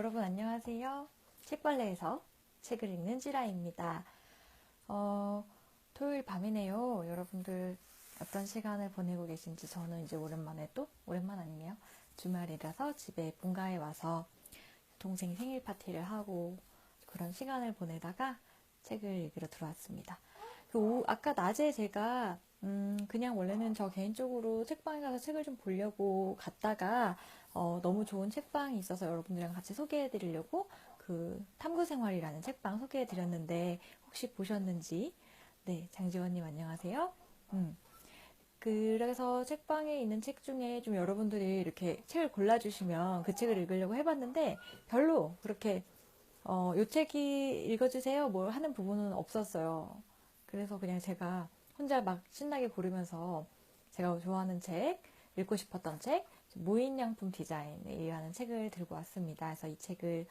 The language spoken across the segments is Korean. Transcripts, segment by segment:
여러분 안녕하세요. 책벌레에서 책을 읽는 찌라입니다. 토요일 밤이네요. 여러분들 어떤 시간을 보내고 계신지. 저는 이제 오랜만 아니네요. 주말이라서 집에 본가에 와서 동생 생일 파티를 하고 그런 시간을 보내다가 책을 읽으러 들어왔습니다. 아까 낮에 제가 그냥 원래는 저 개인적으로 책방에 가서 책을 좀 보려고 갔다가 너무 좋은 책방이 있어서 여러분들이랑 같이 소개해드리려고 그 탐구생활이라는 책방 소개해드렸는데 혹시 보셨는지. 네, 장지원님 안녕하세요. 음, 그래서 책방에 있는 책 중에 좀 여러분들이 이렇게 책을 골라주시면 그 책을 읽으려고 해봤는데 별로 그렇게 요 책이 읽어주세요 뭐 하는 부분은 없었어요. 그래서 그냥 제가 혼자 막 신나게 고르면서 제가 좋아하는 책, 읽고 싶었던 책, 무인양품 디자인이라는 책을 들고 왔습니다. 그래서 이 책을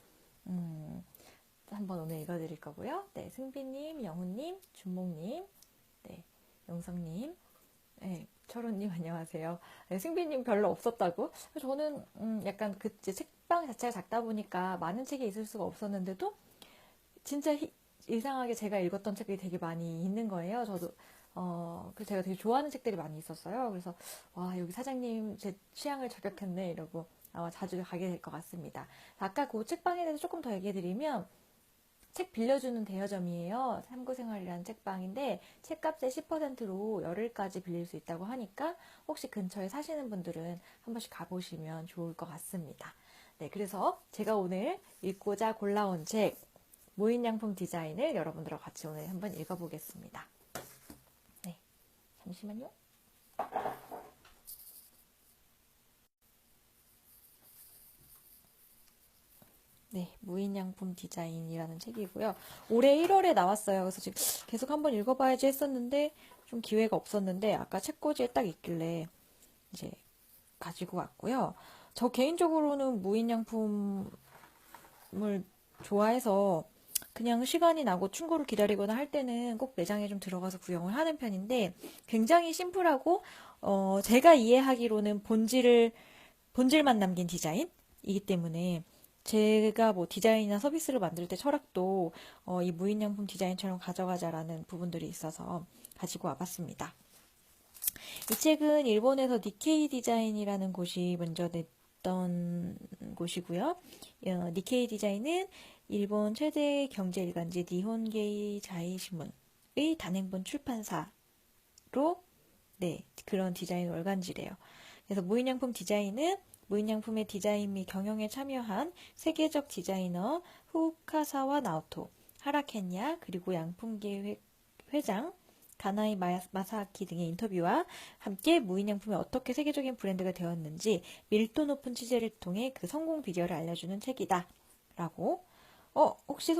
한번 오늘 읽어드릴 거고요. 네, 승비님, 영훈님, 준목님, 네, 용성님, 네, 철호님 안녕하세요. 네, 승비님 별로 없었다고? 저는 약간 그 책방 자체가 작다 보니까 많은 책이 있을 수가 없었는데도 진짜 이상하게 제가 읽었던 책들이 되게 많이 있는 거예요. 저도 제가 되게 좋아하는 책들이 많이 있었어요. 그래서 와, 여기 사장님 제 취향을 저격했네 이러고 아마 자주 가게 될 것 같습니다. 아까 그 책방에 대해서 조금 더 얘기해드리면 책 빌려주는 대여점이에요. 삼구생활이라는 책방인데 책값의 10%로 열흘까지 빌릴 수 있다고 하니까 혹시 근처에 사시는 분들은 한 번씩 가보시면 좋을 것 같습니다. 네, 그래서 제가 오늘 읽고자 골라온 책 무인양품 디자인을 여러분들과 같이 오늘 한번 읽어보겠습니다. 네, 잠시만요. 네, 무인양품 디자인이라는 책이고요. 올해 1월에 나왔어요. 그래서 지금 계속 한번 읽어봐야지 했었는데 좀 기회가 없었는데 아까 책꽂이에 딱 있길래 이제 가지고 왔고요. 저 개인적으로는 무인양품을 좋아해서 그냥 시간이 나고 충고를 기다리거나 할 때는 꼭 매장에 좀 들어가서 구경을 하는 편인데 굉장히 심플하고 제가 이해하기로는 본질만 남긴 디자인이기 때문에 제가 뭐 디자인이나 서비스를 만들 때 철학도 이 무인양품 디자인처럼 가져가자라는 부분들이 있어서 가지고 와봤습니다. 이 책은 일본에서 니케이 디자인이라는 곳이 먼저 냈던 곳이고요. 니케이 디자인은 일본 최대 경제 일간지 니혼게이 자이신문의 단행본 출판사로 네, 그런 디자인 월간지래요. 그래서 무인양품 디자인은 무인양품의 디자인 및 경영에 참여한 세계적 디자이너 후카사와 나오토, 하라켄야, 그리고 양품계 회장 가나이 마사아키 등의 인터뷰와 함께 무인양품이 어떻게 세계적인 브랜드가 되었는지 밀도 높은 취재를 통해 그 성공 비결을 알려주는 책이다. 라고. 혹시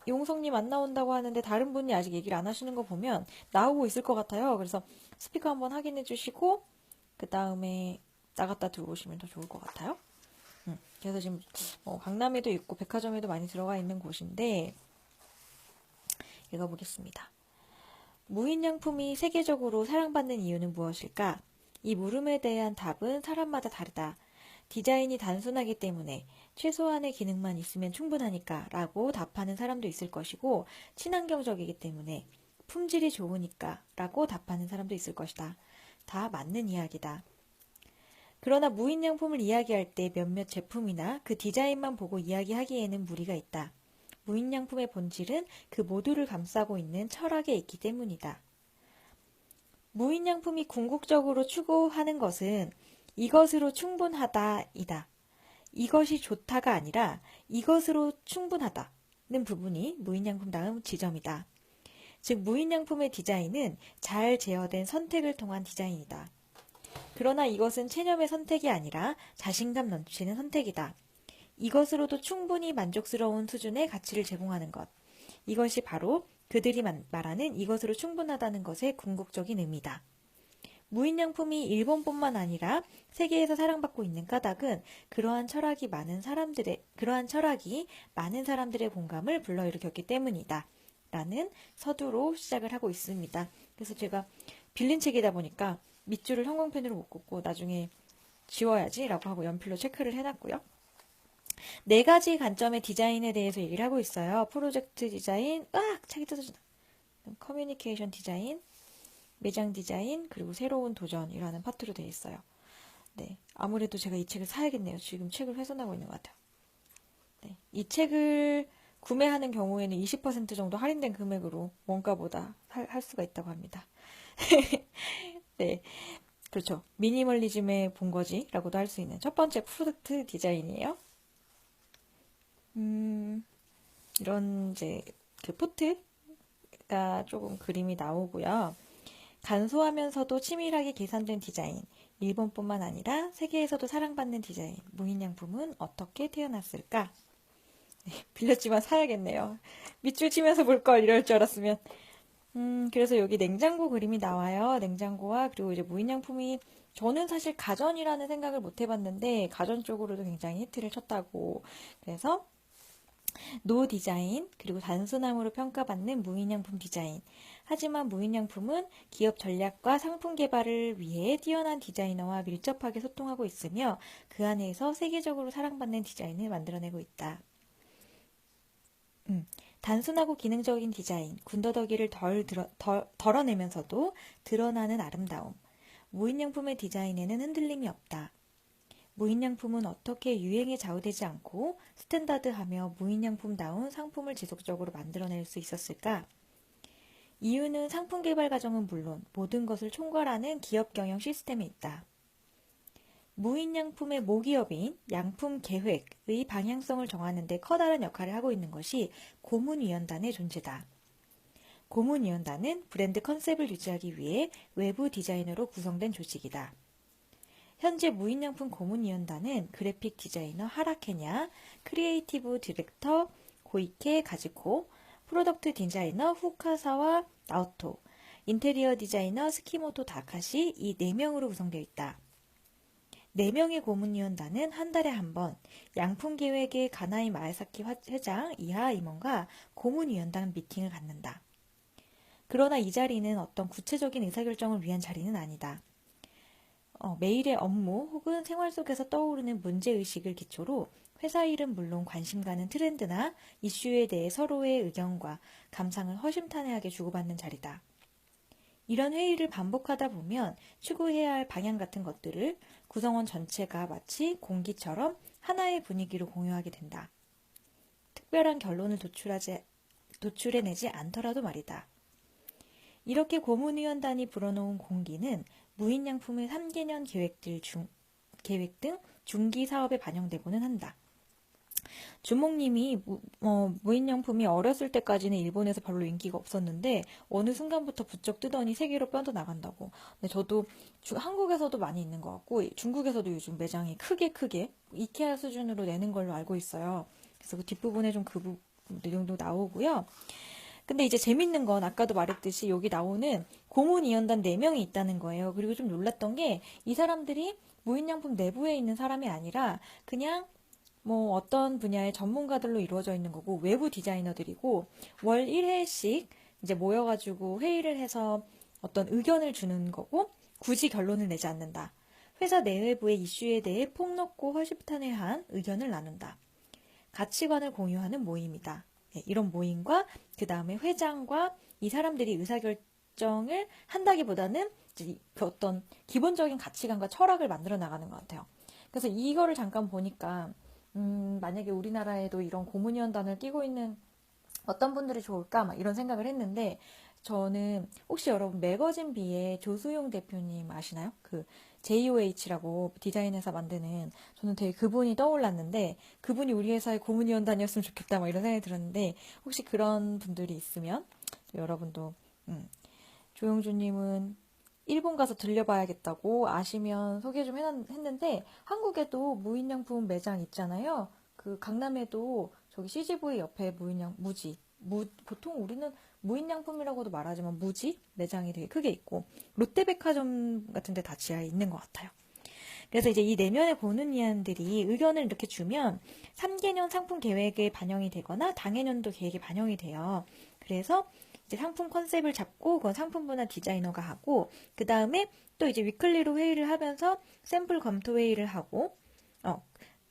용성님 안 나온다고 하는데 다른 분이 아직 얘기를 안 하시는 거 보면 나오고 있을 것 같아요. 그래서 스피커 한번 확인해 주시고 그 다음에 나갔다 들어오시면 더 좋을 것 같아요. 그래서 지금 강남에도 있고 백화점에도 많이 들어가 있는 곳인데 읽어보겠습니다. 무인양품이 세계적으로 사랑받는 이유는 무엇일까? 이 물음에 대한 답은 사람마다 다르다. 디자인이 단순하기 때문에 최소한의 기능만 있으면 충분하니까 라고 답하는 사람도 있을 것이고 친환경적이기 때문에 품질이 좋으니까 라고 답하는 사람도 있을 것이다. 다 맞는 이야기다. 그러나 무인양품을 이야기할 때 몇몇 제품이나 그 디자인만 보고 이야기하기에는 무리가 있다. 무인양품의 본질은 그 모두를 감싸고 있는 철학에 있기 때문이다. 무인양품이 궁극적으로 추구하는 것은 이것으로 충분하다이다. 이것이 좋다가 아니라 이것으로 충분하다는 부분이 무인양품다운 지점이다. 즉 무인양품의 디자인은 잘 제어된 선택을 통한 디자인이다. 그러나 이것은 체념의 선택이 아니라 자신감 넘치는 선택이다. 이것으로도 충분히 만족스러운 수준의 가치를 제공하는 것. 이것이 바로 그들이 말하는 이것으로 충분하다는 것의 궁극적인 의미다. 무인양품이 일본뿐만 아니라 세계에서 사랑받고 있는 까닭은 그러한 철학이 많은 사람들의 공감을 불러일으켰기 때문이다. 라는 서두로 시작을 하고 있습니다. 그래서 제가 빌린 책이다 보니까 밑줄을 형광펜으로 못 긋고 나중에 지워야지 라고 하고 연필로 체크를 해놨고요. 네 가지 관점의 디자인에 대해서 얘기를 하고 있어요. 프로젝트 디자인, 책이 뜯어진다. 커뮤니케이션 디자인, 매장 디자인, 그리고 새로운 도전이라는 파트로 되어 있어요. 네, 아무래도 제가 이 책을 사야겠네요. 지금 책을 훼손하고 있는 것 같아요. 네, 이 책을 구매하는 경우에는 20% 정도 할인된 금액으로 원가보다 할 수가 있다고 합니다. 네, 그렇죠. 미니멀리즘의 본거지라고도 할 수 있는 첫 번째 프로덕트 디자인이에요. 이런 이제 그 포트가 조금 그림이 나오고요. 간소하면서도 치밀하게 계산된 디자인. 일본뿐만 아니라 세계에서도 사랑받는 디자인. 무인양품은 어떻게 태어났을까? 네, 빌렸지만 사야겠네요. 밑줄 치면서 볼 걸 이럴 줄 알았으면. 그래서 여기 냉장고 그림이 나와요. 냉장고와 그리고 이제 무인양품이 저는 사실 가전이라는 생각을 못 해봤는데 가전 쪽으로도 굉장히 히트를 쳤다고. 그래서 노 디자인, 그리고 단순함으로 평가받는 무인양품 디자인. 하지만 무인양품은 기업 전략과 상품 개발을 위해 뛰어난 디자이너와 밀접하게 소통하고 있으며 그 안에서 세계적으로 사랑받는 디자인을 만들어내고 있다. 단순하고 기능적인 디자인, 군더더기를 덜어내면서도 드러나는 아름다움. 무인양품의 디자인에는 흔들림이 없다. 무인양품은 어떻게 유행에 좌우되지 않고 스탠다드하며 무인양품다운 상품을 지속적으로 만들어낼 수 있었을까? 이유는 상품 개발 과정은 물론 모든 것을 총괄하는 기업 경영 시스템에 있다. 무인양품의 모기업인 양품계획의 방향성을 정하는 데 커다란 역할을 하고 있는 것이 고문위원단의 존재다. 고문위원단은 브랜드 컨셉을 유지하기 위해 외부 디자이너로 구성된 조직이다. 현재 무인양품 고문위원단은 그래픽 디자이너 하라케냐, 크리에이티브 디렉터 고이케 가즈코, 프로덕트 디자이너 후카사와 나오토, 인테리어 디자이너 스키모토 다카시 이 4명으로 구성되어 있다. 4명의 고문위원단은 한 달에 한 번 양품 계획의 가나이 마에사키 회장 이하 임원과 고문위원단 미팅을 갖는다. 그러나 이 자리는 어떤 구체적인 의사결정을 위한 자리는 아니다. 매일의 업무 혹은 생활 속에서 떠오르는 문제의식을 기초로 회사 일은 물론 관심 가는 트렌드나 이슈에 대해 서로의 의견과 감상을 허심탄회하게 주고받는 자리다. 이런 회의를 반복하다 보면 추구해야 할 방향 같은 것들을 구성원 전체가 마치 공기처럼 하나의 분위기로 공유하게 된다. 특별한 결론을 도출해내지 않더라도 말이다. 이렇게 고문위원단이 불어놓은 공기는 무인양품의 3개년 계획 등 중기 사업에 반영되고는 한다. 주목님이 무인양품이 어렸을 때까지는 일본에서 별로 인기가 없었는데 어느 순간부터 부쩍 뜨더니 세계로 뻗어나간다고. 근데 저도 한국에서도 많이 있는 것 같고 중국에서도 요즘 매장이 크게 이케아 수준으로 내는 걸로 알고 있어요. 그래서 그 뒷부분에 좀 그 내용도 나오고요. 근데 이제 재밌는 건 아까도 말했듯이 여기 나오는 고문위원단 4명이 있다는 거예요. 그리고 좀 놀랐던 게 이 사람들이 무인양품 내부에 있는 사람이 아니라 그냥 뭐 어떤 분야의 전문가들로 이루어져 있는 거고 외부 디자이너들이고 월 1회씩 이제 모여가지고 회의를 해서 어떤 의견을 주는 거고 굳이 결론을 내지 않는다. 회사 내외부의 이슈에 대해 폭넓고 허심탄회한 의견을 나눈다. 가치관을 공유하는 모임이다. 네, 이런 모임과 그 다음에 회장과 이 사람들이 의사결정을 한다기보다는 그 어떤 기본적인 가치관과 철학을 만들어 나가는 것 같아요. 그래서 이거를 잠깐 보니까 만약에 우리나라에도 이런 고문위원단을 끼고 있는 어떤 분들이 좋을까 막 이런 생각을 했는데 저는 혹시 여러분 매거진 비의 조수용 대표님 아시나요? 그 JOH라고 디자인 회사 만드는 저는 되게 그분이 떠올랐는데 그분이 우리 회사의 고문위원단이었으면 좋겠다 막 이런 생각이 들었는데 혹시 그런 분들이 있으면 여러분도 조용주님은 일본 가서 들려봐야겠다고 아시면 소개 좀 했는데 한국에도 무인양품 매장 있잖아요. 그 강남에도 저기 CGV 옆에 보통 우리는 무인양품이라고도 말하지만 무지 매장이 되게 크게 있고 롯데백화점 같은 데 다 지하에 있는 것 같아요. 그래서 이제 이 내면의 고문위원들이 의견을 이렇게 주면 3개년 상품 계획에 반영이 되거나 당해년도 계획에 반영이 돼요. 그래서 이제 상품 컨셉을 잡고 그건 상품분야 디자이너가 하고 그 다음에 또 이제 위클리로 회의를 하면서 샘플 검토 회의를 하고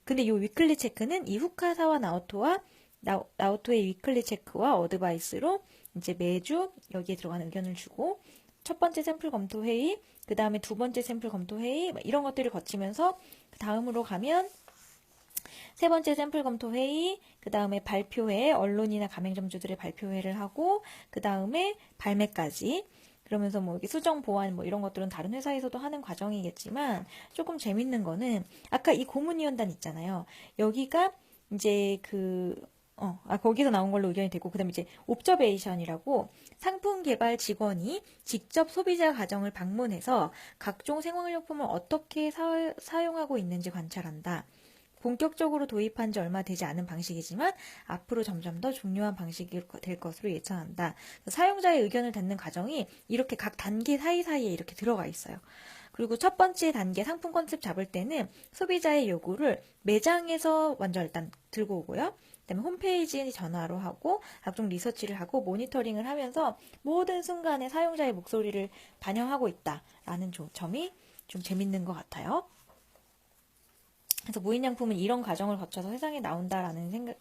근데 이 위클리 체크는 이 후카사와 나오토의 위클리 체크와 어드바이스로 이제 매주 여기에 들어가는 의견을 주고 첫 번째 샘플 검토 회의, 그 다음에 두 번째 샘플 검토 회의 이런 것들을 거치면서 그 다음으로 가면 세 번째 샘플 검토 회의, 그 다음에 발표회, 언론이나 가맹점주들의 발표회를 하고 그 다음에 발매까지. 그러면서 뭐 이렇게 수정 보완 뭐 이런 것들은 다른 회사에서도 하는 과정이겠지만 조금 재밌는 거는 아까 이 고문위원단 있잖아요. 여기가 이제 거기서 나온 걸로 의견이 되고, 그 다음에 이제 옵저베이션이라고 상품 개발 직원이 직접 소비자 가정을 방문해서 각종 생활용품을 어떻게 사용하고 있는지 관찰한다. 본격적으로 도입한 지 얼마 되지 않은 방식이지만 앞으로 점점 더 중요한 방식이 될 것으로 예상한다. 사용자의 의견을 듣는 과정이 이렇게 각 단계 사이사이에 이렇게 들어가 있어요. 그리고 첫 번째 단계 상품 컨셉 잡을 때는 소비자의 요구를 매장에서 먼저 일단 들고 오고요. 그다음에 홈페이지 전화로 하고 각종 리서치를 하고 모니터링을 하면서 모든 순간에 사용자의 목소리를 반영하고 있다라는 점이 좀 재밌는 것 같아요. 그래서 무인양품은 이런 과정을 거쳐서 세상에 나온다라는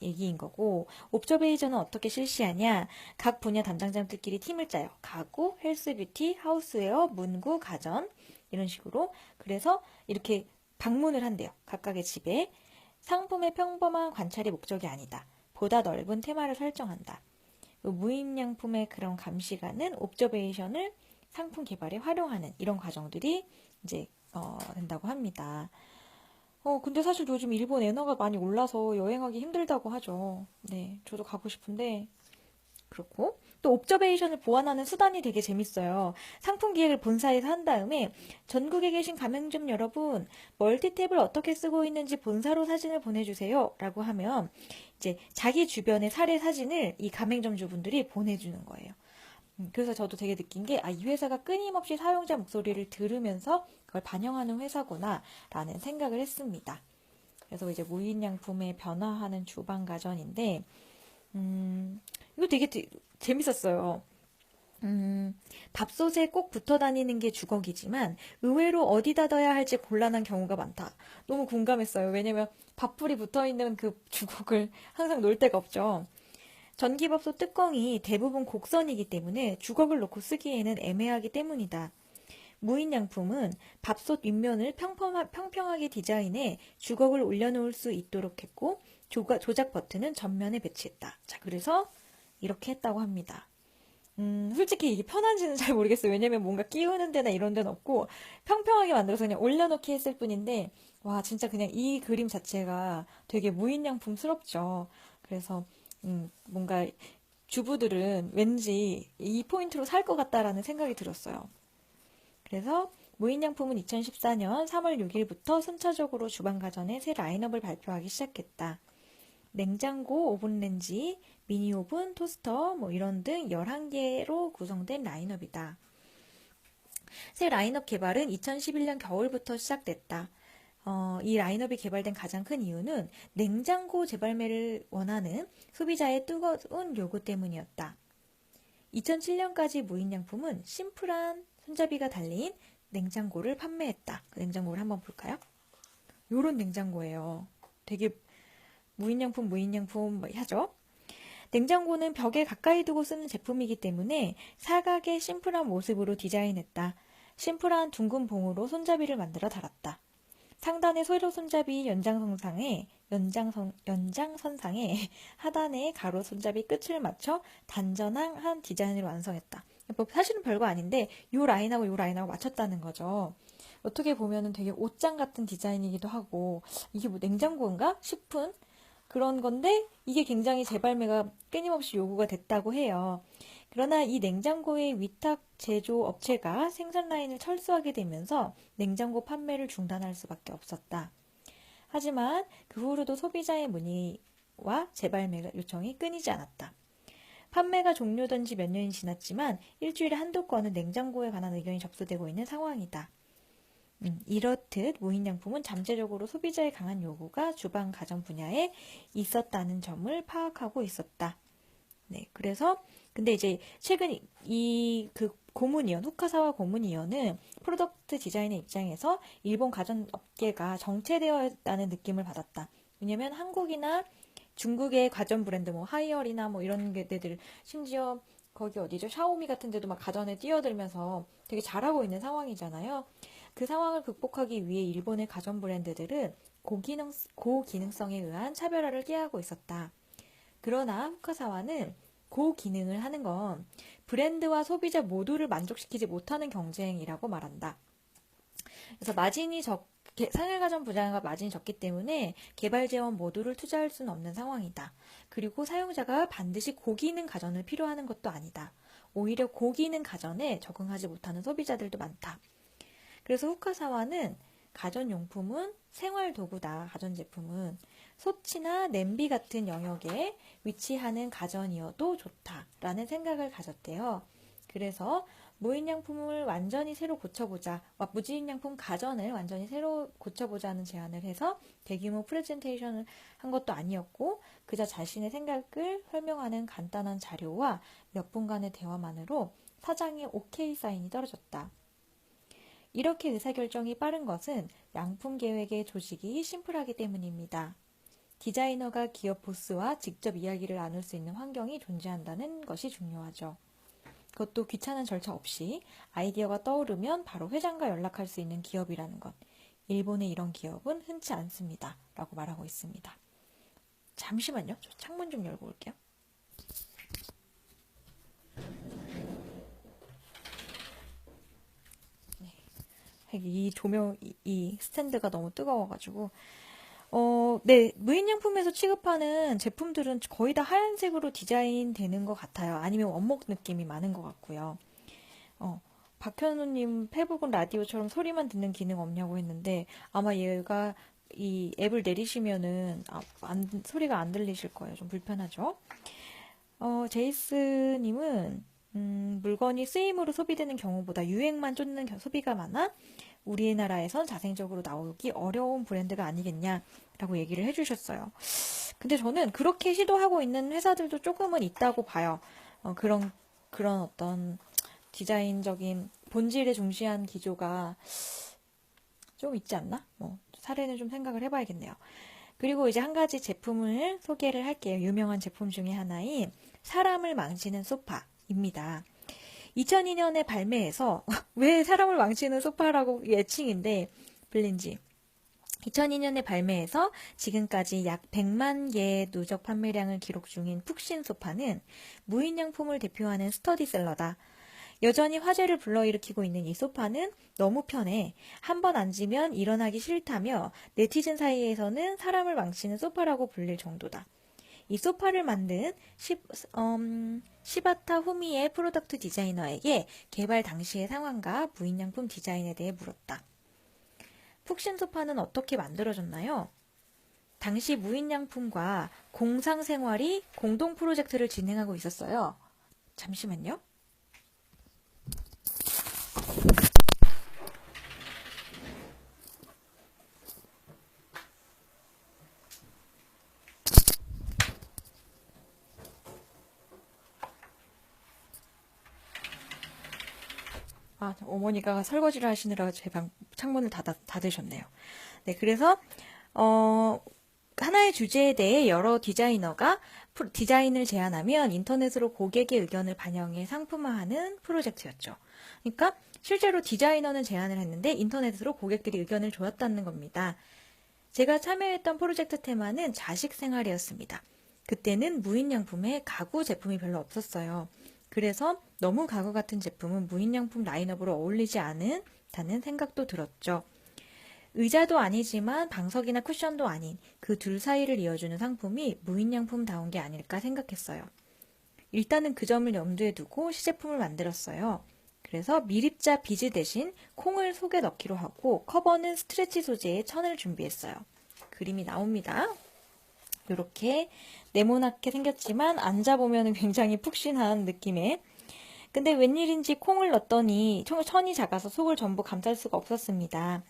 얘기인 거고, 옵저베이션은 어떻게 실시하냐? 각 분야 담당자들끼리 팀을 짜요. 가구, 헬스, 뷰티, 하우스웨어, 문구, 가전 이런 식으로. 그래서 이렇게 방문을 한대요. 각각의 집에. 상품의 평범한 관찰이 목적이 아니다. 보다 넓은 테마를 설정한다. 무인양품의 그런 감시관은 옵저베이션을 상품 개발에 활용하는 이런 과정들이 이제 된다고 합니다. 근데 사실 요즘 일본 엔화가 많이 올라서 여행하기 힘들다고 하죠. 네, 저도 가고 싶은데 그렇고 또 옵저베이션을 보완하는 수단이 되게 재밌어요. 상품 기획을 본사에서 한 다음에 전국에 계신 가맹점 여러분 멀티탭을 어떻게 쓰고 있는지 본사로 사진을 보내주세요 라고 하면 이제 자기 주변의 사례 사진을 이 가맹점주분들이 보내주는 거예요. 그래서 저도 되게 느낀 게, 이 회사가 끊임없이 사용자 목소리를 들으면서 그걸 반영하는 회사구나, 라는 생각을 했습니다. 그래서 이제 무인양품에 변화하는 주방가전인데, 이거 되게 재밌었어요. 밥솥에 꼭 붙어 다니는 게 주걱이지만, 의외로 어디다 둬야 할지 곤란한 경우가 많다. 너무 공감했어요. 왜냐면 밥풀이 붙어 있는 그 주걱을 항상 놓을 데가 없죠. 전기밥솥 뚜껑이 대부분 곡선이기 때문에 주걱을 놓고 쓰기에는 애매하기 때문이다. 무인양품은 밥솥 윗면을 평평하게 디자인해 주걱을 올려놓을 수 있도록 했고 조작 버튼은 전면에 배치했다. 자, 그래서 이렇게 했다고 합니다. 솔직히 이게 편한지는 잘 모르겠어요. 왜냐면 뭔가 끼우는 데나 이런 데는 없고 평평하게 만들어서 그냥 올려놓기 했을 뿐인데 와, 진짜 그냥 이 그림 자체가 되게 무인양품스럽죠. 그래서 뭔가 주부들은 왠지 이 포인트로 살 것 같다라는 생각이 들었어요. 그래서 무인양품은 2014년 3월 6일부터 순차적으로 주방가전의 새 라인업을 발표하기 시작했다. 냉장고, 오븐렌지, 미니오븐, 토스터 이런 등 11개로 구성된 라인업이다. 새 라인업 개발은 2011년 겨울부터 시작됐다. 이 라인업이 개발된 가장 큰 이유는 냉장고 재발매를 원하는 소비자의 뜨거운 요구 때문이었다. 2007년까지 무인양품은 심플한 손잡이가 달린 냉장고를 판매했다. 그 냉장고를 한번 볼까요? 요런 냉장고예요. 되게 무인양품 하죠? 냉장고는 벽에 가까이 두고 쓰는 제품이기 때문에 사각의 심플한 모습으로 디자인했다. 심플한 둥근 봉으로 손잡이를 만들어 달았다. 상단의 세로 손잡이 연장선상에 하단의 가로 손잡이 끝을 맞춰 단전한 디자인으로 완성했다. 사실은 별거 아닌데 요 라인하고 요 라인하고 맞췄다는 거죠. 어떻게 보면은 되게 옷장 같은 디자인이기도 하고 이게 뭐 냉장고인가 싶은 그런 건데 이게 굉장히 재발매가 끊임없이 요구가 됐다고 해요. 그러나 이 냉장고의 위탁 제조 업체가 생산 라인을 철수하게 되면서 냉장고 판매를 중단할 수밖에 없었다. 하지만 그 후로도 소비자의 문의와 재발매 요청이 끊이지 않았다. 판매가 종료된 지 몇 년이 지났지만 일주일에 한두 건은 냉장고에 관한 의견이 접수되고 있는 상황이다. 이렇듯 무인양품은 잠재적으로 소비자의 강한 요구가 주방 가전 분야에 있었다는 점을 파악하고 있었다. 네, 그래서 근데 이제 최근 고문이온, 후카사와 고문이온은 프로덕트 디자인의 입장에서 일본 가전업계가 정체되어 있다는 느낌을 받았다. 왜냐면 한국이나 중국의 가전 브랜드, 뭐 하이얼이나 뭐 이런 데들, 심지어 거기 어디죠? 샤오미 같은 데도 막 가전에 뛰어들면서 되게 잘하고 있는 상황이잖아요. 그 상황을 극복하기 위해 일본의 가전 브랜드들은 고기능성에 의한 차별화를 꾀하고 있었다. 그러나 후카사와는 고기능을 하는 건 브랜드와 소비자 모두를 만족시키지 못하는 경쟁이라고 말한다. 그래서 상일가전 부자가 마진이 적기 때문에 개발 재원 모두를 투자할 수는 없는 상황이다. 그리고 사용자가 반드시 고기능 가전을 필요하는 것도 아니다. 오히려 고기능 가전에 적응하지 못하는 소비자들도 많다. 그래서 후카사와는 가전용품은 생활도구다. 가전제품은 소치나 냄비 같은 영역에 위치하는 가전이어도 좋다라는 생각을 가졌대요. 그래서 무인양품을 완전히 새로 고쳐보자, 무인양품 가전을 완전히 새로 고쳐보자는 제안을 해서 대규모 프레젠테이션을 한 것도 아니었고, 그저 자신의 생각을 설명하는 간단한 자료와 몇 분간의 대화만으로 사장의 오케이 사인이 떨어졌다. 이렇게 의사결정이 빠른 것은 양품 계획의 조직이 심플하기 때문입니다. 디자이너가 기업 보스와 직접 이야기를 나눌 수 있는 환경이 존재한다는 것이 중요하죠. 그것도 귀찮은 절차 없이 아이디어가 떠오르면 바로 회장과 연락할 수 있는 기업이라는 것. 일본의 이런 기업은 흔치 않습니다. 라고 말하고 있습니다. 잠시만요. 저 창문 좀 열고 올게요. 이 조명, 이 스탠드가 너무 뜨거워가지고. 네, 무인양품에서 취급하는 제품들은 거의 다 하얀색으로 디자인 되는 것 같아요. 아니면 원목 느낌이 많은 것 같고요. 박현우님 페북은 라디오처럼 소리만 듣는 기능 없냐고 했는데, 아마 얘가 이 앱을 내리시면은 소리가 안 들리실 거예요. 좀 불편하죠? 제이스님은 물건이 쓰임으로 소비되는 경우보다 유행만 쫓는 소비가 많아 우리나라에선 자생적으로 나오기 어려운 브랜드가 아니겠냐라고 얘기를 해주셨어요. 근데 저는 그렇게 시도하고 있는 회사들도 조금은 있다고 봐요. 그런 어떤 디자인적인 본질에 중시한 기조가 좀 있지 않나? 사례는 좀 생각을 해봐야겠네요. 그리고 이제 한 가지 제품을 소개를 할게요. 유명한 제품 중에 하나인 사람을 망치는 소파입니다. 2002년에 발매해서 왜 사람을 망치는 소파라고 애칭인데 불린지 2002년에 발매해서 지금까지 약 100만 개의 누적 판매량을 기록 중인 푹신 소파는 무인양품을 대표하는 스터디셀러다. 여전히 화제를 불러일으키고 있는 이 소파는 너무 편해. 한 번 앉으면 일어나기 싫다며 네티즌 사이에서는 사람을 망치는 소파라고 불릴 정도다. 이 소파를 만든 시바타 후미의 프로덕트 디자이너에게 개발 당시의 상황과 무인양품 디자인에 대해 물었다. 푹신 소파는 어떻게 만들어졌나요? 당시 무인양품과 공상생활이 공동 프로젝트를 진행하고 있었어요. 잠시만요. 어머니가 설거지를 하시느라 제 방 창문을 닫으셨네요. 네, 그래서 하나의 주제에 대해 여러 디자이너가 디자인을 제안하면 인터넷으로 고객의 의견을 반영해 상품화하는 프로젝트였죠. 그러니까 실제로 디자이너는 제안을 했는데 인터넷으로 고객들이 의견을 줬다는 겁니다. 제가 참여했던 프로젝트 테마는 자식 생활이었습니다. 그때는 무인양품에 가구 제품이 별로 없었어요. 그래서 너무 가구 같은 제품은 무인양품 라인업으로 어울리지 않다는 생각도 들었죠. 의자도 아니지만 방석이나 쿠션도 아닌 그 둘 사이를 이어주는 상품이 무인양품다운 게 아닐까 생각했어요. 일단은 그 점을 염두에 두고 시제품을 만들었어요. 그래서 미립자 비즈 대신 콩을 속에 넣기로 하고 커버는 스트레치 소재의 천을 준비했어요. 그림이 나옵니다. 이렇게 네모나게 생겼지만 앉아보면 굉장히 푹신한 느낌의, 근데 웬일인지 콩을 넣었더니 천이 작아서 속을 전부 감쌀 수가 없었습니다.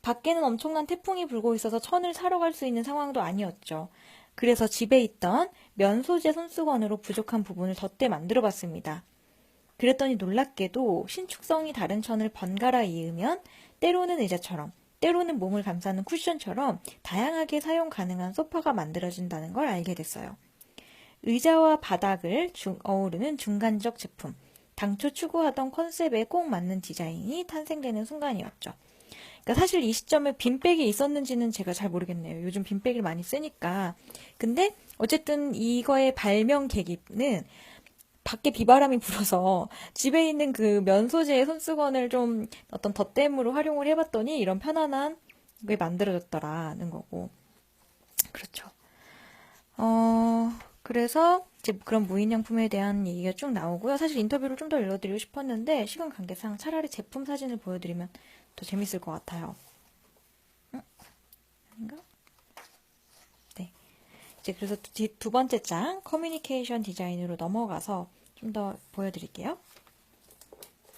밖에는 엄청난 태풍이 불고 있어서 천을 사러 갈 수 있는 상황도 아니었죠. 그래서 집에 있던 면 소재 손수건으로 부족한 부분을 덧대 만들어 봤습니다. 그랬더니 놀랍게도 신축성이 다른 천을 번갈아 이으면 때로는 의자처럼, 때로는 몸을 감싸는 쿠션처럼 다양하게 사용 가능한 소파가 만들어진다는 걸 알게 됐어요. 의자와 바닥을 어우르는 중간적 제품, 당초 추구하던 컨셉에 꼭 맞는 디자인이 탄생되는 순간이었죠. 그러니까 사실 이 시점에 빈백이 있었는지는 제가 잘 모르겠네요. 요즘 빈백을 많이 쓰니까. 근데 어쨌든 이거의 발명 계기는 밖에 비바람이 불어서 집에 있는 그 면 소재의 손수건을 좀 어떤 덧댐으로 활용을 해봤더니 이런 편안한 게 만들어졌더라는 거고. 그렇죠. 그래서 이제 그런 무인양품에 대한 얘기가 쭉 나오고요. 사실 인터뷰를 좀 더 읽어드리고 싶었는데 시간 관계상 차라리 제품 사진을 보여드리면 더 재밌을 것 같아요. 아닌가? 네. 이제 그래서 두 번째 장 커뮤니케이션 디자인으로 넘어가서 좀 더 보여드릴게요.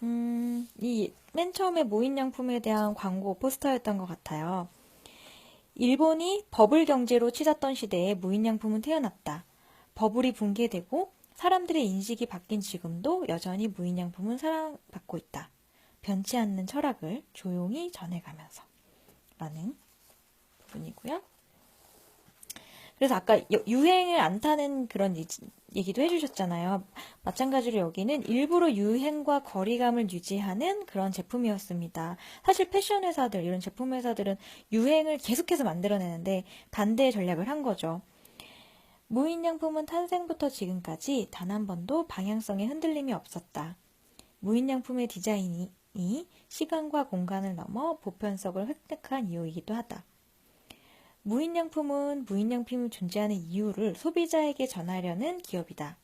이 맨 처음에 무인양품에 대한 광고 포스터였던 것 같아요. 일본이 버블 경제로 치닫던 시대에 무인양품은 태어났다. 버블이 붕괴되고 사람들의 인식이 바뀐 지금도 여전히 무인양품은 사랑받고 있다. 변치 않는 철학을 조용히 전해가면서 라는 부분이고요. 그래서 아까 유행을 안 타는 그런 얘기도 해주셨잖아요. 마찬가지로 여기는 일부러 유행과 거리감을 유지하는 그런 제품이었습니다. 사실 패션 회사들, 이런 제품 회사들은 유행을 계속해서 만들어내는데 반대의 전략을 한 거죠. 무인양품은 탄생부터 지금까지 단 한 번도 방향성에 흔들림이 없었다. 무인양품의 디자인이 시간과 공간을 넘어 보편성을 획득한 이유이기도 하다. 무인양품은 무인양품이 존재하는 이유를 소비자에게 전하려는 기업이다.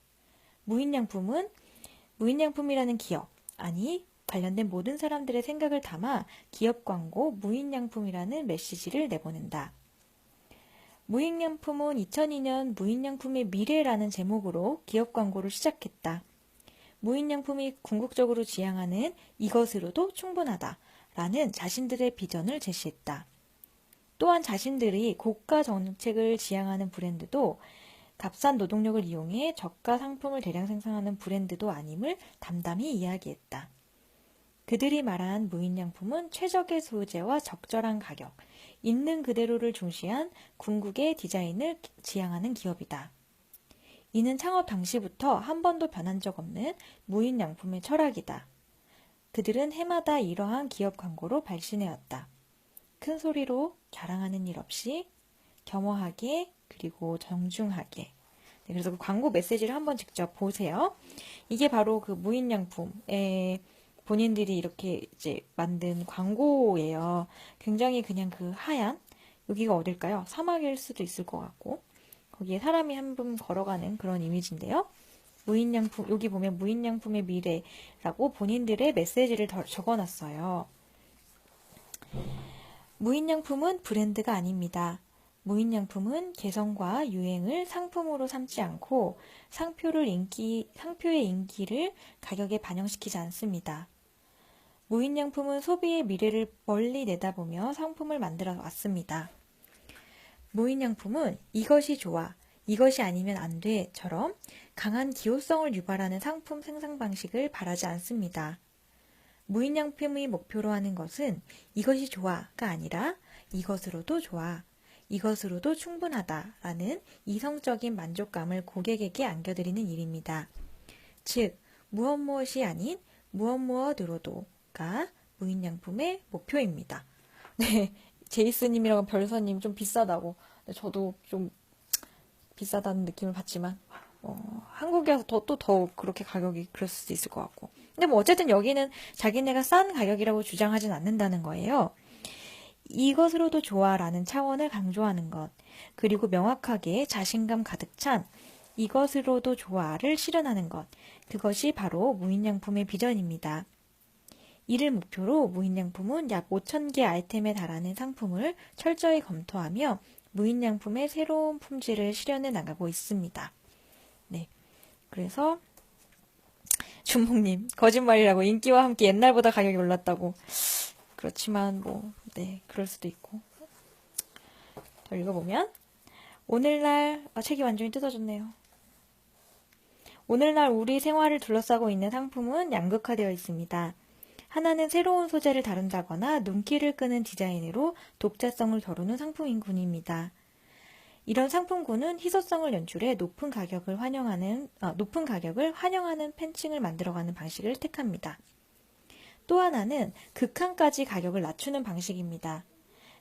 무인양품이라는 기업, 아니 관련된 모든 사람들의 생각을 담아 기업 광고 무인양품이라는 메시지를 내보낸다. 무인양품은 2002년 무인양품의 미래라는 제목으로 기업 광고를 시작했다. 무인양품이 궁극적으로 지향하는 이것으로도 충분하다 라는 자신들의 비전을 제시했다. 또한 자신들이 고가 정책을 지향하는 브랜드도 값싼 노동력을 이용해 저가 상품을 대량 생산하는 브랜드도 아님을 담담히 이야기했다. 그들이 말한 무인양품은 최적의 소재와 적절한 가격, 있는 그대로를 중시한 궁극의 디자인을 지향하는 기업이다. 이는 창업 당시부터 한 번도 변한 적 없는 무인양품의 철학이다. 그들은 해마다 이러한 기업 광고로 발신해왔다. 큰 소리로 자랑하는 일 없이 겸허하게 그리고 정중하게. 네, 그래서 그 광고 메시지를 한번 직접 보세요. 이게 바로 그 무인양품의 본인들이 이렇게 이제 만든 광고예요. 굉장히 그냥 그 하얀 여기가 어딜까요? 사막일 수도 있을 것 같고 거기에 사람이 한 분 걸어가는 그런 이미지인데요. 무인양품 여기 보면 무인양품의 미래라고 본인들의 메시지를 적어놨어요. 무인양품은 브랜드가 아닙니다. 무인양품은 개성과 유행을 상품으로 삼지 않고 상표의 인기를 가격에 반영시키지 않습니다. 무인양품은 소비의 미래를 멀리 내다보며 상품을 만들어 왔습니다. 무인양품은 이것이 좋아, 이것이 아니면 안 돼처럼 강한 기호성을 유발하는 상품 생산 방식을 바라지 않습니다. 무인양품의 목표로 하는 것은 이것이 좋아가 아니라 이것으로도 좋아, 이것으로도 충분하다라는 이성적인 만족감을 고객에게 안겨드리는 일입니다. 즉, 무엇이 아닌 무엇으로도가 무인양품의 목표입니다. 네, 제이스님이랑 별서님 좀 비싸다고. 저도 좀 비싸다는 느낌을 받지만 한국에서 또 더 그렇게 가격이 그럴 수도 있을 것 같고. 근데 뭐 어쨌든 여기는 자기네가 싼 가격이라고 주장하진 않는다는 거예요. 이것으로도 좋아라는 차원을 강조하는 것, 그리고 명확하게 자신감 가득 찬 이것으로도 좋아를 실현하는 것, 그것이 바로 무인양품의 비전입니다. 이를 목표로 무인양품은 약 5,000개 아이템에 달하는 상품을 철저히 검토하며 무인양품의 새로운 품질을 실현해 나가고 있습니다. 네, 그래서 준목님 거짓말이라고 인기와 함께 옛날보다 가격이 올랐다고. 그렇지만 뭐 네, 그럴 수도 있고. 더 읽어보면 오늘날 책이 완전히 뜯어졌네요. 오늘날 우리 생활을 둘러싸고 있는 상품은 양극화되어 있습니다. 하나는 새로운 소재를 다룬다거나 눈길을 끄는 디자인으로 독자성을 겨루는 상품군입니다. 이런 상품군은 희소성을 연출해 높은 가격을 환영하는 팬층을 만들어가는 방식을 택합니다. 또 하나는 극한까지 가격을 낮추는 방식입니다.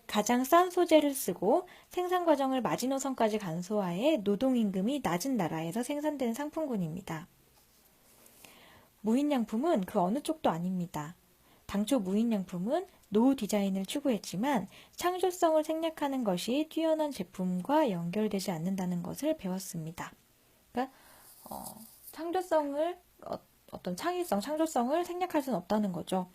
가장 싼 소재를 쓰고 생산 과정을 마지노선까지 간소화해 노동임금이 낮은 나라에서 생산되는 상품군입니다. 무인양품은 그 어느 쪽도 아닙니다. 당초 무인양품은 노후 디자인을 추구했지만 창조성을 생략하는 것이 뛰어난 제품과 연결되지 않는다는 것을 배웠습니다. 그러니까 어떤 창의성, 창조성을 생략할 수는 없다는 거죠.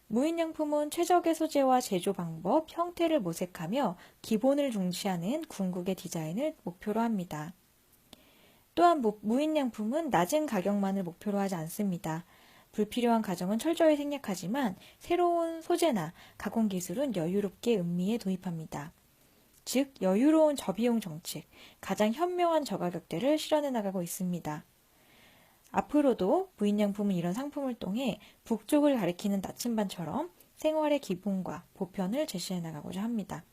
무인양품은 최적의 소재와 제조 방법, 형태를 모색하며 기본을 중시하는 궁극의 디자인을 목표로 합니다. 또한 무인양품은 낮은 가격만을 목표로 하지 않습니다. 불필요한 과정은 철저히 생략하지만 새로운 소재나 가공 기술은 여유롭게 음미에 도입합니다. 즉, 여유로운 저비용 정책, 가장 현명한 저가격대를 실현해 나가고 있습니다. 앞으로도 무인양품은 이런 상품을 통해 북쪽을 가리키는 나침반처럼 생활의 기본과 보편을 제시해 나가고자 합니다.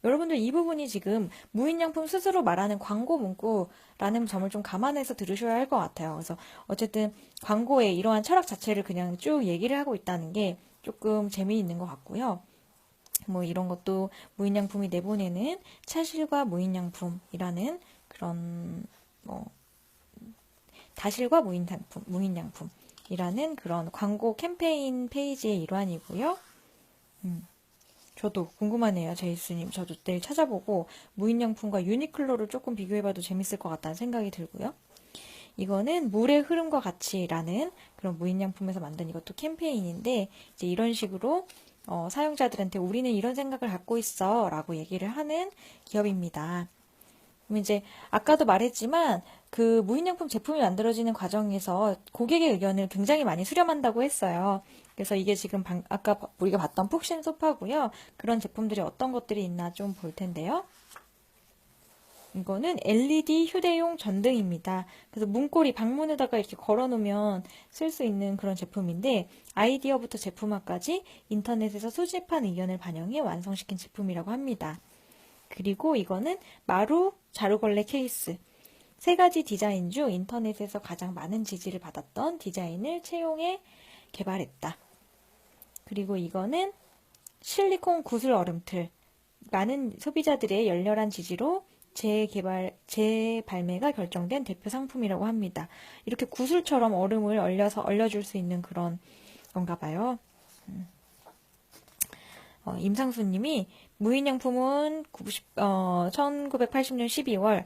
여러분들 이 부분이 지금 무인양품 스스로 말하는 광고 문구라는 점을 좀 감안해서 들으셔야 할 것 같아요. 그래서 어쨌든 광고의 이러한 철학 자체를 그냥 쭉 얘기를 하고 있다는 게 조금 재미있는 것 같고요. 뭐 이런 것도 무인양품이 내보내는 차실과 무인양품이라는 그런 다실과 무인양품이라는 그런 광고 캠페인 페이지의 일환이고요. 저도 궁금하네요. 제이스님. 저도 내일 찾아보고 무인양품과 유니클로를 조금 비교해봐도 재밌을 것 같다는 생각이 들고요. 이거는 물의 흐름과 같이라는 그런 무인양품에서 만든 이것도 캠페인인데 이제 이런 식으로 사용자들한테 우리는 이런 생각을 갖고 있어 라고 얘기를 하는 기업입니다. 그럼 이제 아까도 말했지만 그 무인양품 제품이 만들어지는 과정에서 고객의 의견을 굉장히 많이 수렴한다고 했어요. 그래서 이게 지금 아까 우리가 봤던 푹신 소파고요. 그런 제품들이 어떤 것들이 있나 좀 볼 텐데요. 이거는 LED 휴대용 전등입니다. 그래서 문고리 방문에다가 이렇게 걸어놓으면 쓸 수 있는 그런 제품인데 아이디어부터 제품화까지 인터넷에서 수집한 의견을 반영해 완성시킨 제품이라고 합니다. 그리고 이거는 마루 자루걸레 케이스. 3가지 디자인 중 인터넷에서 가장 많은 지지를 받았던 디자인을 채용해 개발했다. 그리고 이거는 실리콘 구슬 얼음틀. 많은 소비자들의 열렬한 지지로 재발매가 결정된 대표 상품이라고 합니다. 이렇게 구슬처럼 얼음을 얼려줄 수 있는 그런 건가 봐요. 임상수님이 무인양품은 1980년 12월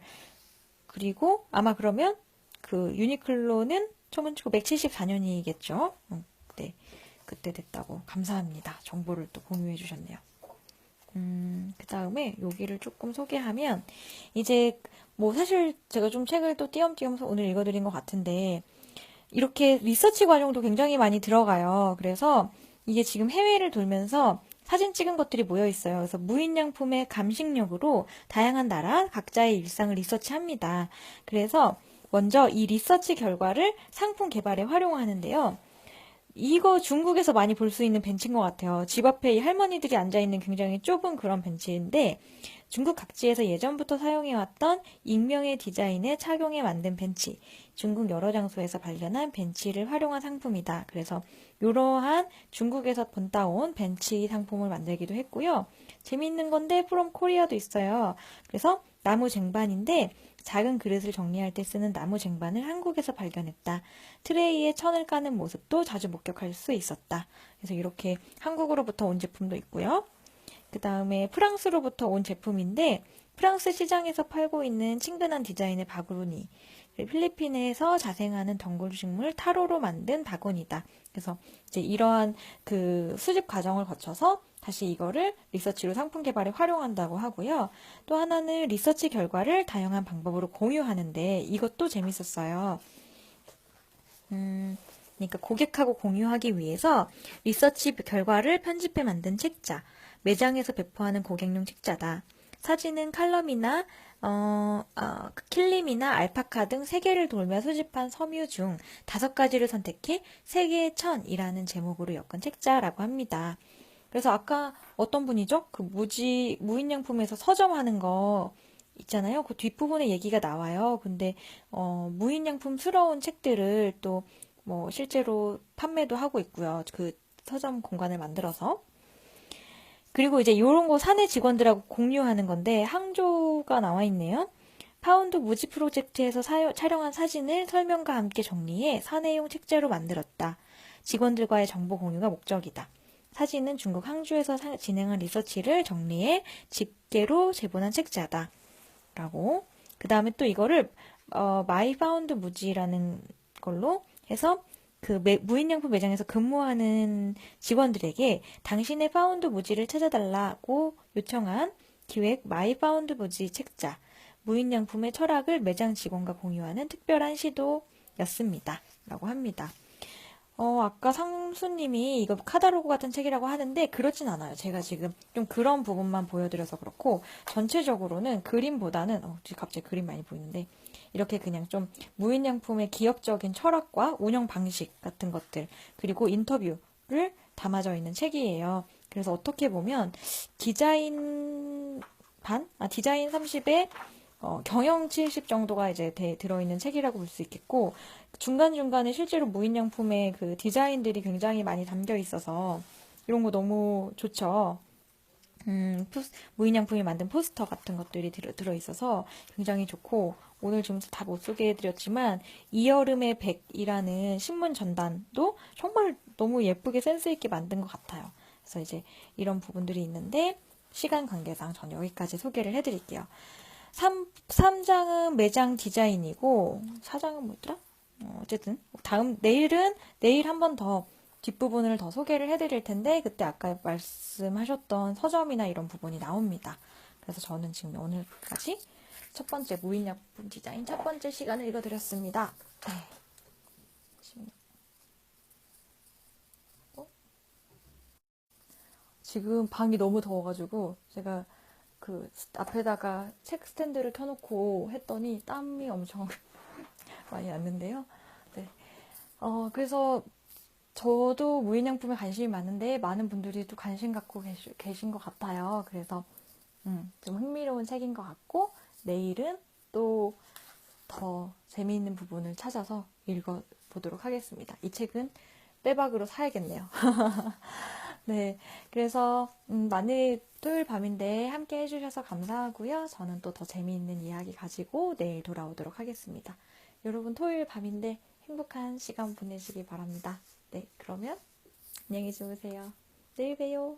그리고 아마 그러면 그 유니클로는 1974년이겠죠. 네, 그때 됐다고. 감사합니다. 정보를 또 공유해 주셨네요. 그 다음에 여기를 조금 소개하면 이제 뭐 사실 제가 좀 책을 또 띄엄띄엄 오늘 읽어드린 것 같은데 이렇게 리서치 과정도 굉장히 많이 들어가요. 그래서 이게 지금 해외를 돌면서 사진 찍은 것들이 모여 있어요. 그래서 무인양품의 감식력으로 다양한 나라 각자의 일상을 리서치합니다. 그래서 먼저 이 리서치 결과를 상품 개발에 활용하는데요. 이거 중국에서 많이 볼 수 있는 벤치인 것 같아요. 집 앞에 이 할머니들이 앉아있는 굉장히 좁은 그런 벤치인데 중국 각지에서 예전부터 사용해왔던 익명의 디자인에 착용해 만든 벤치. 중국 여러 장소에서 발견한 벤치를 활용한 상품이다. 그래서 이러한 중국에서 본따온 벤치 상품을 만들기도 했고요. 재미있는 건데 프롬 코리아도 있어요. 그래서 나무 쟁반인데 작은 그릇을 정리할 때 쓰는 나무 쟁반을 한국에서 발견했다. 트레이에 천을 까는 모습도 자주 목격할 수 있었다. 그래서 이렇게 한국으로부터 온 제품도 있고요. 그 다음에 프랑스로부터 온 제품인데 프랑스 시장에서 팔고 있는 친근한 디자인의 바구니. 필리핀에서 자생하는 덩굴식물 타로로 만든 바구니다. 그래서 이제 이러한 그 수집 과정을 거쳐서 다시 이거를 리서치로 상품 개발에 활용한다고 하고요. 또 하나는 리서치 결과를 다양한 방법으로 공유하는데 이것도 재밌었어요. 그러니까 고객하고 공유하기 위해서 리서치 결과를 편집해 만든 책자, 매장에서 배포하는 고객용 책자다. 사진은 칼럼이나 킬림이나 알파카 등 세계를 돌며 수집한 섬유 중 5가지를 선택해 세계의 천이라는 제목으로 엮은 책자라고 합니다. 그래서 아까 어떤 분이죠? 그 무인양품에서 서점하는 거 있잖아요. 그 뒷부분에 얘기가 나와요. 근데, 무인양품스러운 책들을 또, 뭐, 실제로 판매도 하고 있고요. 그 서점 공간을 만들어서. 그리고 이제 요런 거 사내 직원들하고 공유하는 건데, 항조가 나와 있네요. 파운드 무지 프로젝트에서 촬영한 사진을 설명과 함께 정리해 사내용 책자로 만들었다. 직원들과의 정보 공유가 목적이다. 사진은 중국 항주에서 진행한 리서치를 정리해 집게로 제본한 책자다. 라고. 그 다음에 또 이거를, 마이 파운드 무지라는 걸로 해서 그 무인양품 매장에서 근무하는 직원들에게 당신의 파운드 무지를 찾아달라고 요청한 기획 마이 파운드 무지 책자. 무인양품의 철학을 매장 직원과 공유하는 특별한 시도였습니다. 라고 합니다. 아까 상수님이 이거 카다로그 같은 책이라고 하는데 그렇진 않아요. 제가 지금 좀 그런 부분만 보여드려서 그렇고 전체적으로는 그림보다는 갑자기 그림 많이 보이는데 이렇게 그냥 좀 무인양품의 기업적인 철학과 운영 방식 같은 것들 그리고 인터뷰를 담아져 있는 책이에요. 그래서 어떻게 보면 디자인 디자인 30에 경영 70 정도가 이제 들어있는 책이라고 볼 수 있겠고, 중간중간에 실제로 무인양품의 그 디자인들이 굉장히 많이 담겨 있어서, 이런 거 너무 좋죠. 무인양품이 만든 포스터 같은 것들이 들어있어서 굉장히 좋고, 오늘 지금 다 못 소개해드렸지만, 이여름의 백이라는 신문 전단도 정말 너무 예쁘게 센스있게 만든 것 같아요. 그래서 이제 이런 부분들이 있는데, 시간 관계상 전 여기까지 소개를 해드릴게요. 3장은 매장 디자인이고, 4장은 뭐였더라? 어쨌든, 내일 한 번 더 뒷부분을 더 소개를 해드릴 텐데, 그때 아까 말씀하셨던 서점이나 이런 부분이 나옵니다. 그래서 저는 지금 오늘까지 첫 번째 무인양품 디자인 첫 번째 시간을 읽어드렸습니다. 네. 지금 방이 너무 더워가지고, 제가 그 앞에다가 책 스탠드를 켜놓고 했더니 땀이 엄청 많이 났는데요. 네. 그래서 저도 무인양품에 관심이 많은데 많은 분들이 또 관심 갖고 계신 것 같아요. 그래서 좀 흥미로운 책인 것 같고 내일은 또 더 재미있는 부분을 찾아서 읽어보도록 하겠습니다. 이 책은 빼박으로 사야겠네요. 네, 그래서 만일 토요일 밤인데 함께 해주셔서 감사하고요. 저는 또 더 재미있는 이야기 가지고 내일 돌아오도록 하겠습니다. 여러분 토요일 밤인데 행복한 시간 보내시기 바랍니다. 네, 그러면 안녕히 주무세요. 내일 봬요.